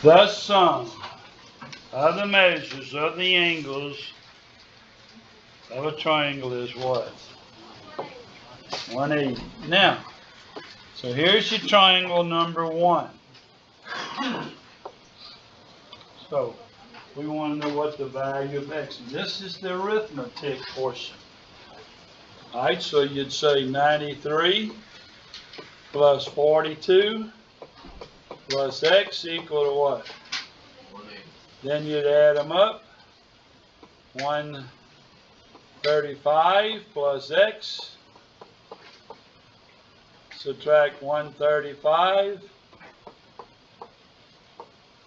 The sum of the measures of the angles of a triangle is what? 180. Now, so here's your triangle number 1. So, we want to know what the value of x is. This is the arithmetic portion. Alright, so you'd say 93 plus 42 plus x equal to what? 180. Then you'd add them up. 135 plus x. Subtract 135.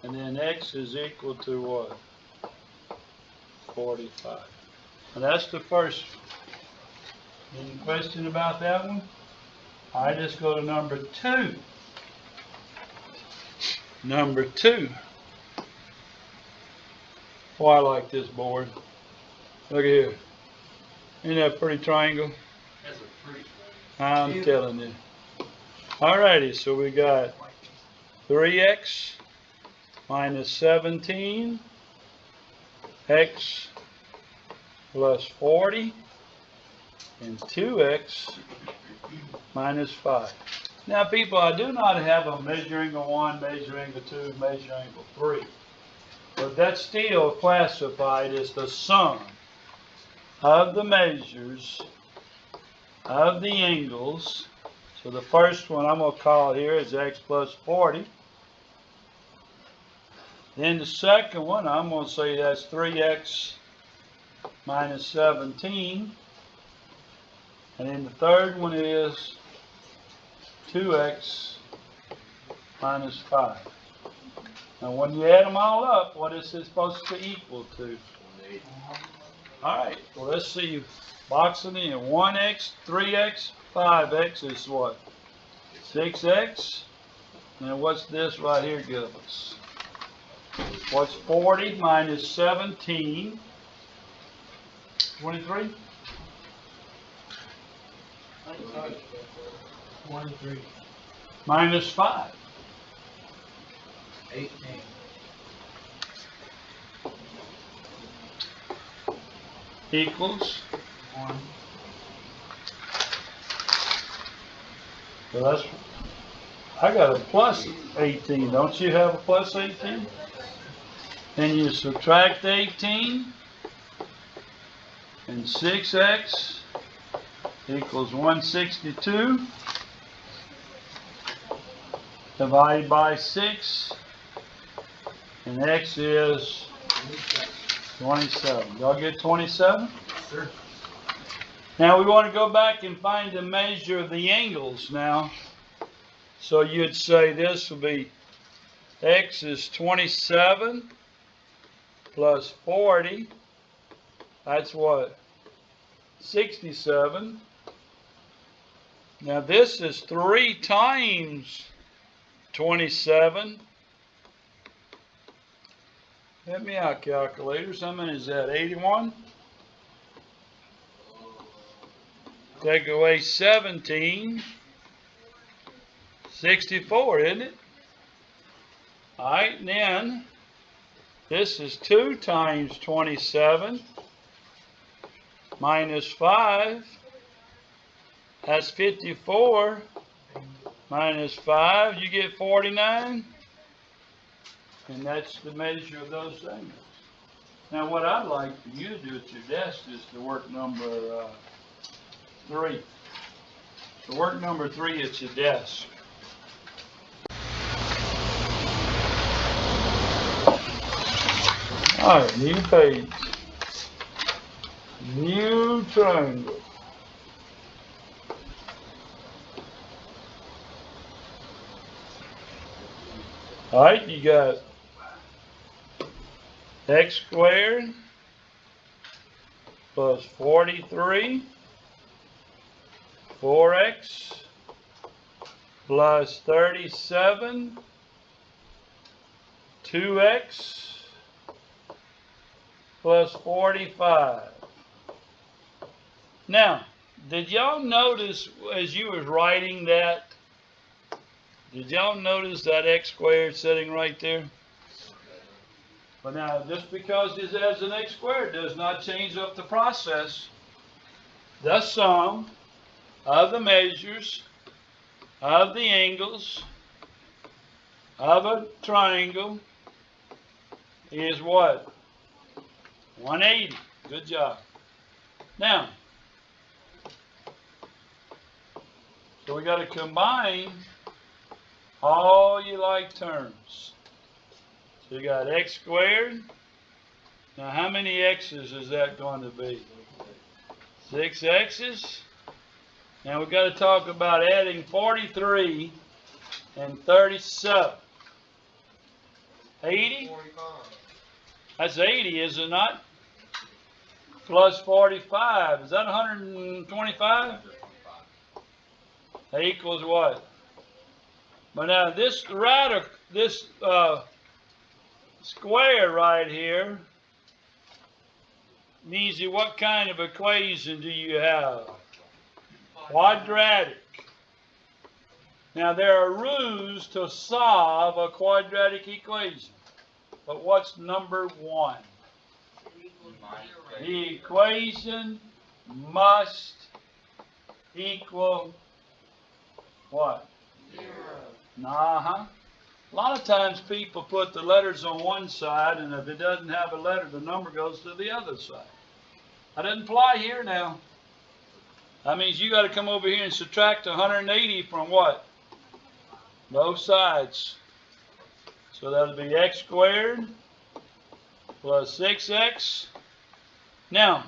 And then x is equal to what? 45. And that's the first one. Any question about that one? I just go to number 2. Number 2. Oh, I like this board. Look at here. Isn't that a pretty triangle? That's a pretty I'm telling you. Alrighty, so we got 3x minus 17, x plus 40, and 2x minus 5. Now people, I do not have a measure angle 1, measure angle 2, measure angle 3. But that's still classified as the sum of the measures of the angles. So the first one I'm going to call here is x plus 40. Then the second one, I'm going to say that's 3x minus 17. And then the third one is 2x minus 5. Now when you add them all up, what is it supposed to equal to? 180. Alright, well let's see. Boxing in. 1x, 3x, 5x is what? 6x. Now what's this right here give us? What's 40 minus 17? 23? 23. Minus 5. 18. Equals? 1. So that's, I got a plus 18. Don't you have a plus 18? Then you subtract 18. And 6x equals 162. Divided by 6. And x is 27. Y'all get 27? Sure. Now we want to go back and find the measure of the angles now. So you'd say this will be x is 27 plus 40. That's what? 67. Now this is 3 times 27. Help me out, calculators. How many is that? 81? Take away 17. 64, isn't it? Alright, and then this is 2 times 27 minus 5. That's 54 minus 5. You get 49. And that's the measure of those angles. Now what I'd like for you to do at your desk is to work number 3. So work number 3 at your desk. Alright, new page. New triangle. Alright, you got x squared plus 43, 4x plus 37, 2x plus 45. Now, did y'all notice as you was writing that, did y'all notice that x squared sitting right there? But now, just because this has an x squared does not change up the process. The sum of the measures of the angles of a triangle is what? 180. Good job. Now, so we got to combine all you like terms. So you got x squared. Now how many x's is that going to be? 6 x's. Now we've got to talk about adding 43 and 37. 80? 45. That's 80, is it not? Plus 45. Is that 125? That equals what? But now this square right here means what kind of equation do you have? Quadratic. Now there are rules to solve a quadratic equation. But what's number one? The equation must equal what? 0. A lot of times people put the letters on one side, and if it doesn't have a letter, the number goes to the other side. That doesn't apply here now. That means you got to come over here and subtract 180 from what? Both sides. So that'll be x squared plus 6x. Now,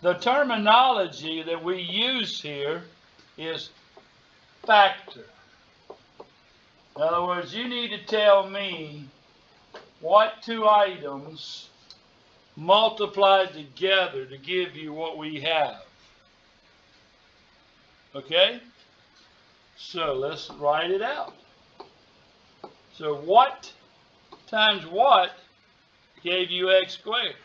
the terminology that we use here is factor. In other words, you need to tell me what two items multiplied together to give you what we have. Okay? So let's write it out. So what times what gave you x squared?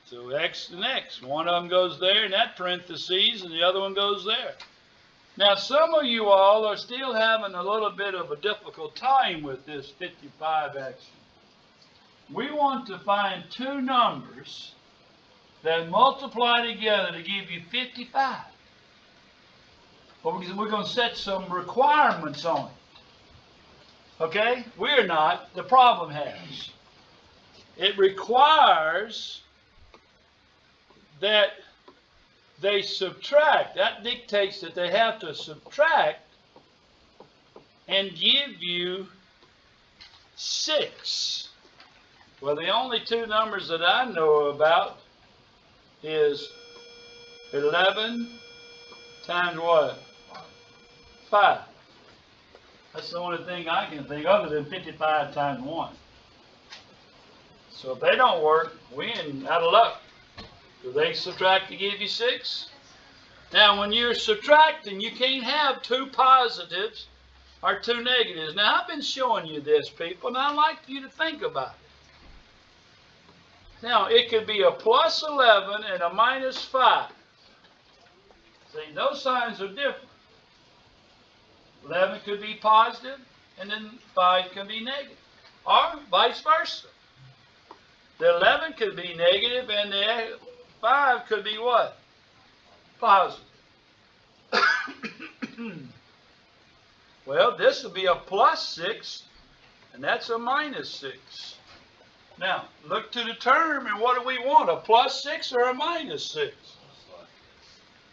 So x and x. One of them goes there in that parentheses, and the other one goes there. Now, some of you all are still having a little bit of a difficult time with this 55 action. We want to find two numbers that multiply together to give you 55. But we're going to set some requirements on it. Okay? We're not. The problem has. It requires that they subtract. That dictates that they have to subtract and give you 6. Well, the only two numbers that I know about is 11 times what? 5. That's the only thing I can think other than 55 times 1. So if they don't work, we ain't out of luck. Do they subtract to give you 6? Now, when you're subtracting, you can't have two positives or two negatives. Now, I've been showing you this, people, and I'd like for you to think about it. Now, it could be a plus 11 and a minus 5. See, those signs are different. 11 could be positive, and then 5 can be negative, or vice versa. The 11 could be negative, and the 5 could be what? Positive. Well, this would be a plus 6, and that's a minus 6. Now, look to the term, and what do we want? A plus 6 or a minus 6?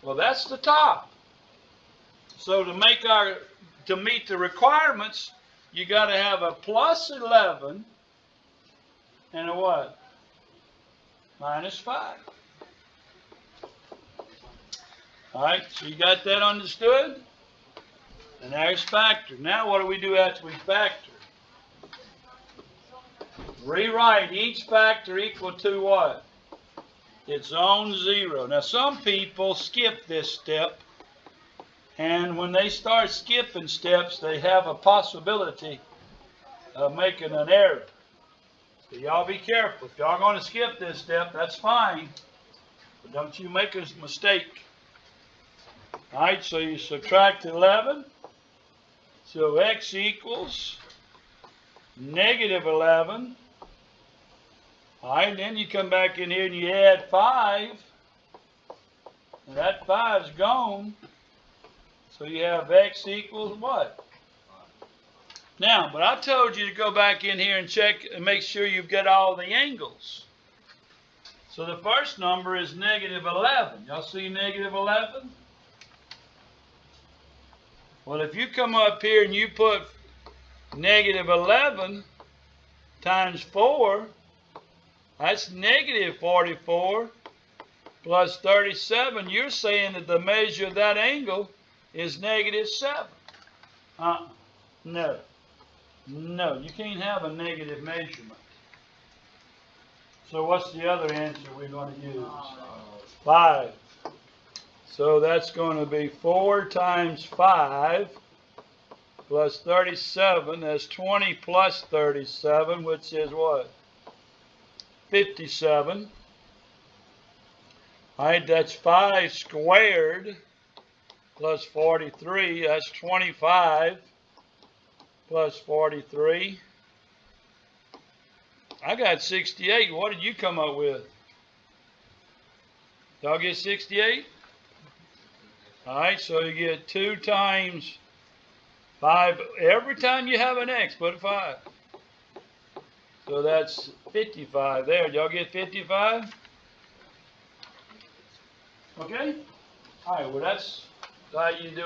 Well, that's the top. So to meet the requirements, you got to have a plus 11 and a what? Minus 5. All right, so you got that understood? And there's factor. Now what do we do after we factor? Rewrite each factor equal to what? Its own 0. Now some people skip this step, and when they start skipping steps, they have a possibility of making an error. So y'all be careful. If y'all going to skip this step, that's fine. But don't you make a mistake. All right, so you subtract 11. So x equals negative 11. All right, then you come back in here and you add 5. And that 5's gone. So you have x equals what? Now, but I told you to go back in here and check and make sure you've got all the angles. So the first number is negative 11. Y'all see negative 11? Well, if you come up here and you put negative 11 times 4, that's negative 44 plus 37. You're saying that the measure of that angle is negative 7. No. No, you can't have a negative measurement. So what's the other answer we're going to use? 5. So that's going to be 4 times 5 plus 37. That's 20 plus 37, which is what? 57. All right, that's 5 squared plus 43. That's 25 plus 43. I got 68. What did you come up with? Y'all get 68? All right, so you get 2 times 5. Every time you have an x, put a 5. So that's 55 there. Y'all get 55? Okay? All right, well, that's how you do it.